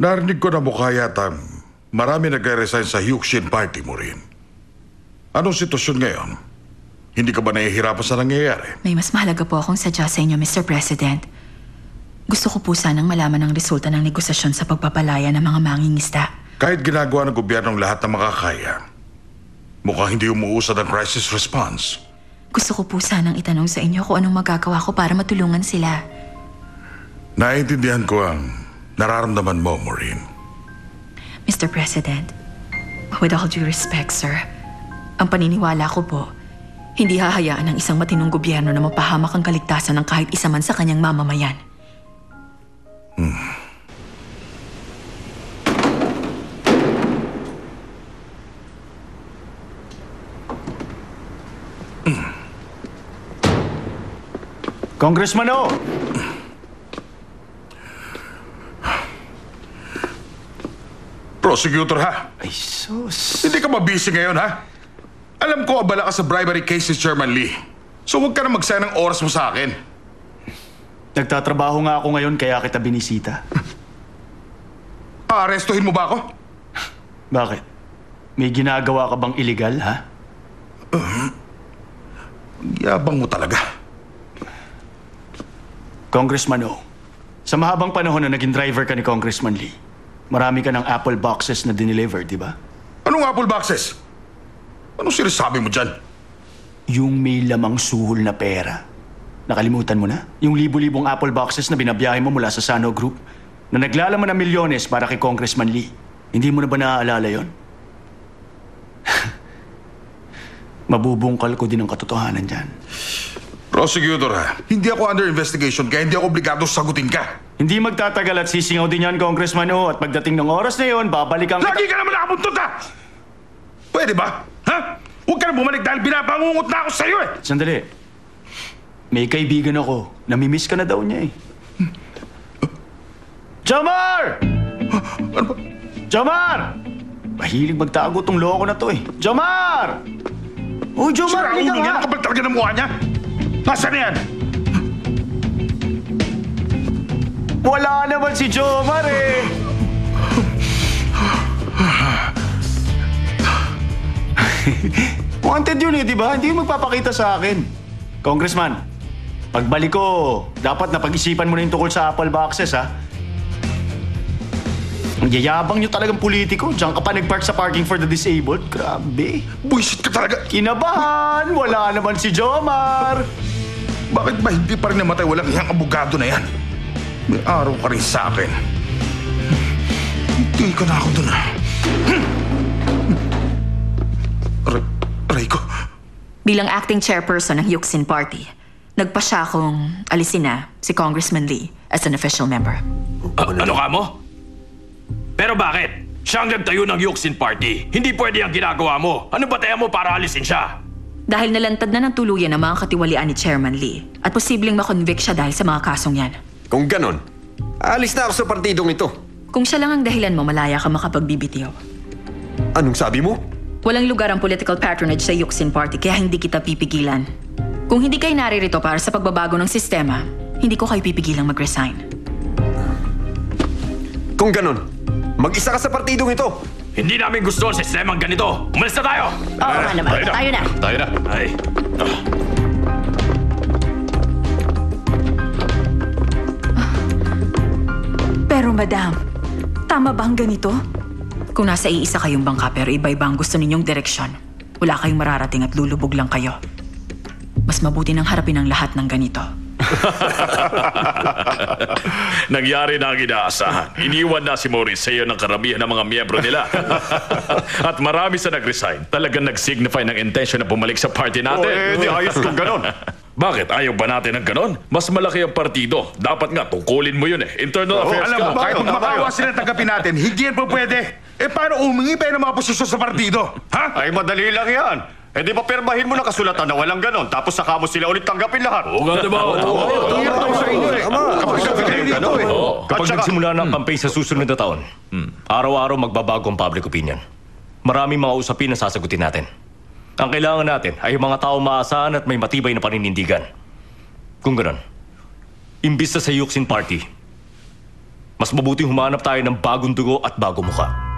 Narinig ko na mukha yata marami nagre-resign sa Yukshin party mo rin. Anong sitwasyon ngayon? Hindi ka ba nahihirapan sa nangyayari? May mas mahalaga po akong sadya sa inyo, Mr. President. Gusto ko po sanang malaman ang resulta ng negosasyon sa pagpapalaya ng mga mangingisda. Kahit ginagawa ng gobyerno ang lahat ng makakaya, mukhang hindi umuusad ang crisis response. Gusto ko po sanang itanong sa inyo kung anong magagawa ko para matulungan sila. Naiintindihan ko ang nararamdaman mo, Maureen. Mr. President, with all due respect, sir, ang paniniwala ko po, hindi hahayaan ng isang matinong gobyerno na mapahamak ang kaligtasan ng kahit isa man sa kanyang mamamayan. Congressman O! Prosecutor, ha? Ay, sus. Hindi ka mabisi ngayon, ha? Alam ko abala ka sa bribery case ni Chairman Lee. So huwag ka na magsayang ng oras mo sa akin. Nagtatrabaho nga ako ngayon kaya kita binisita. Aarestuhin mo ba ako? Bakit? May ginagawa ka bang illegal, ha? Yabang mo talaga. Congressman O, sa mahabang panahon na naging driver ka ni Congressman Lee, marami ka ng Apple boxes na dineliver, di ba? Anong Apple boxes? Anong sinasabi mo dyan? Yung may lamang suhol na pera. Nakalimutan mo na? Yung libo-libong Apple boxes na binabiyahe mo mula sa Sano Group na naglalaman ng milyones para kay Congressman Lee. Hindi mo na ba naaalala yon? Mabubungkal ko din ang katotohanan dyan. Prosecutor, ha? Hindi ako under investigation kaya hindi ako obligado sagutin ka. Hindi magtatagal at sisingaw din yan, Congressman O. At pagdating ng oras na yon, babalikan kita... Lagi ka naman nakapuntot, ha? Pwede ba? Ha? Huwag ka na bumalik dahil binabangungot na ako sa'yo, eh! Sandali. May kaibigan ako. Namimiss ka na daw niya, eh. Jomar! Ano ba? Jomar! Mahilig magtago tong loko na to, eh. Jomar! Oh, Jomar, Sira halika ulo niya, nga! nakapal talaga ng mukha niya. Nasaan na yan? Wala naman si Jomar, eh. Wanted yun, eh, di ba? Hindi yung magpapakita sa akin. Congressman, pagbalik ko, dapat napag-isipan mo na yung tungkol sa Apple boxes, ha? Ang yayabang nyo talagang politiko. Diyan ka pa nag-park sa parking for the disabled. Grabe. Buisit ka talaga. Kinabahan! Wala naman si Jomar! Bakit ba hindi pa rin namatay walang iyang abogado na yan? May araw ka rin sa akin. Hindi ka na ako dun, ha? Aray ko. Bilang acting chairperson ng Yukshin Party, nagpa siya kung alisin na si Congressman Lee as an official member. Ano ka mo? Pero bakit? Siya ang nagtayo ng Yukshin Party. Hindi pwede ang ginagawa mo. Ano ba tayo mo para alisin siya? Dahil nalantad na ng tuluyan ang mga katiwalian ni Chairman Lee at posibleng makonvict siya dahil sa mga kasong yan. Kung ganon, alis na ako sa partidong ito. Kung siya lang ang dahilan mo, malaya ka makapagbibitiw. Anong sabi mo? Walang lugar ang political patronage sa Yukshin Party kaya hindi kita pipigilan. Kung hindi kayo naririto para sa pagbabago ng sistema, hindi ko kayo pipigilang mag-resign. Kung ganon, mag-isa ka sa partidong ito. Hindi namin gusto ang sistemang ganito. Umalis na tayo! Oo nga naman, tayo na. Tayo na. Ay. Pero madam, tama ba ang ganito? Kung nasa iisa kayong bangka pero iba-iba ang gusto ninyong direksyon, wala kayong mararating at lulubog lang kayo. Mas mabuti nang harapin ang lahat ng ganito. Nangyari na ang inaasahan. Iniwan na si Maurice sa iyo ng karamihan ng mga miyembro nila. At marami sa nag-resign. Talagang nag-signify ng intention na bumalik sa party natin. Di ayos kung ganon. Bakit? Ayaw ba natin ng ganon? Mas malaki ang partido. Dapat nga, tungkulin mo yun eh. Internal affairs Alam ka. mo, kahit magmakawa sila tanggapin natin, hindi yan po pwede. Eh, paano umingi pa yan ng mga posisyon sa partido? Ha? Ay, madali lang yan. Eh di ba permahin mo na kasulatan na walang ganon, tapos saka mo sila ulit tanggapin lahat. Oo nga diba? Kapag nagsimula na ang campaign sa susunod na taon, araw-araw magbabago ang public opinion. Maraming mga usapin na sasagutin natin. Ang kailangan natin ay mga tao maasahan at may matibay na paninindigan. Kung ganon, imbis na sa Yukshin Party, Mas mabuting humanap tayo ng bagong dugo at bagong muka.